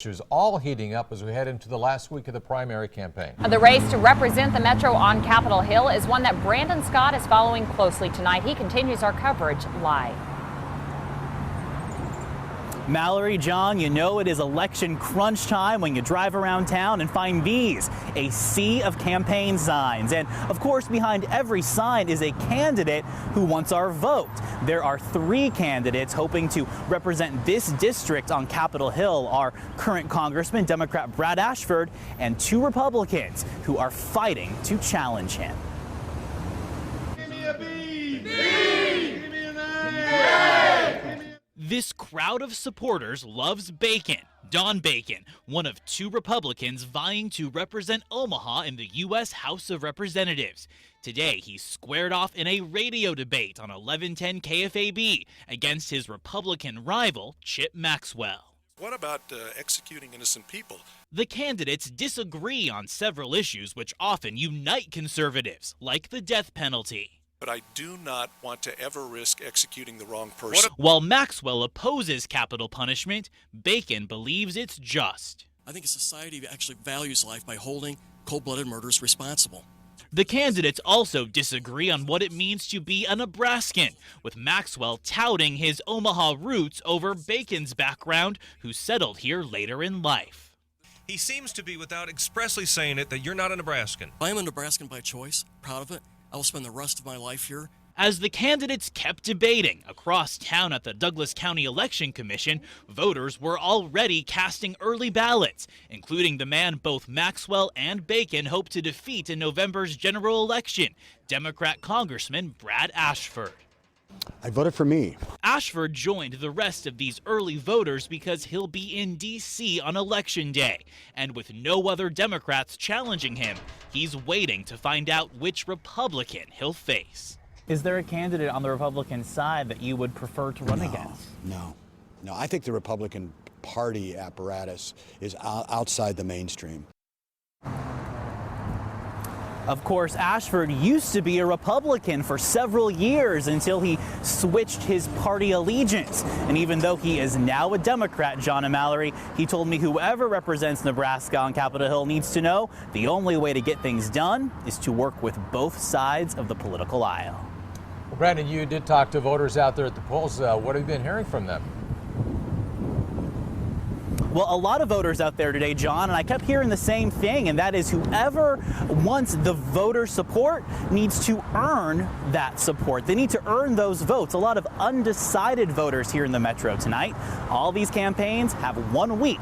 Issues all heating up as we head into the last week of the primary campaign. The race to represent the Metro on Capitol Hill is one that Brandon Scott is following closely tonight. He continues our coverage live. Mallory, John, you know it is election crunch time when you drive around town and find these, a sea of campaign signs. And of course, behind every sign is a candidate who wants our vote. There are 3 candidates hoping to represent this district on Capitol Hill: our current Congressman, Democrat Brad Ashford, and 2 Republicans who are fighting to challenge him. Give me a B! B! Give me an A! This crowd of supporters loves Bacon, Don Bacon, one of 2 Republicans vying to represent Omaha in the U.S. House of Representatives. Today, he squared off in a radio debate on 1110 KFAB against his Republican rival, Chip Maxwell. What about executing innocent people? The candidates disagree on several issues which often unite conservatives, like the death penalty. But I do not want to ever risk executing the wrong person. While Maxwell opposes capital punishment, Bacon believes it's just. I think a society actually values life by holding cold-blooded murderers responsible. The candidates also disagree on what it means to be a Nebraskan, with Maxwell touting his Omaha roots over Bacon's background, who settled here later in life. He seems to be, without expressly saying it, that you're not a Nebraskan. I am a Nebraskan by choice, proud of it. I will spend the rest of my life here. As the candidates kept debating across town at the Douglas County Election Commission, voters were already casting early ballots, including the man both Maxwell and Bacon hope to defeat in November's general election, Democrat Congressman Brad Ashford. I voted for me. Ashford joined the rest of these early voters because he'll be in D.C. on Election Day. And with no other Democrats challenging him, he's waiting to find out which Republican he'll face. Is there a candidate on the Republican side that you would prefer to run against? No. I think the Republican Party apparatus is outside the mainstream. Of course, Ashford used to be a Republican for several years until he switched his party allegiance. And even though he is now a Democrat, John and Mallory, he told me whoever represents Nebraska on Capitol Hill needs to know the only way to get things done is to work with both sides of the political aisle. Well, Brandon, you did talk to voters out there at the polls. What have you been hearing from them? Well, a lot of voters out there today, John, and I kept hearing the same thing, and that is whoever wants the voter support needs to earn that support. They need to earn those votes. A lot of undecided voters here in the Metro tonight. All these campaigns have 1 week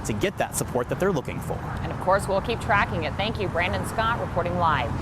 to get that support that they're looking for. And of course, we'll keep tracking it. Thank you, Brandon Scott, reporting live.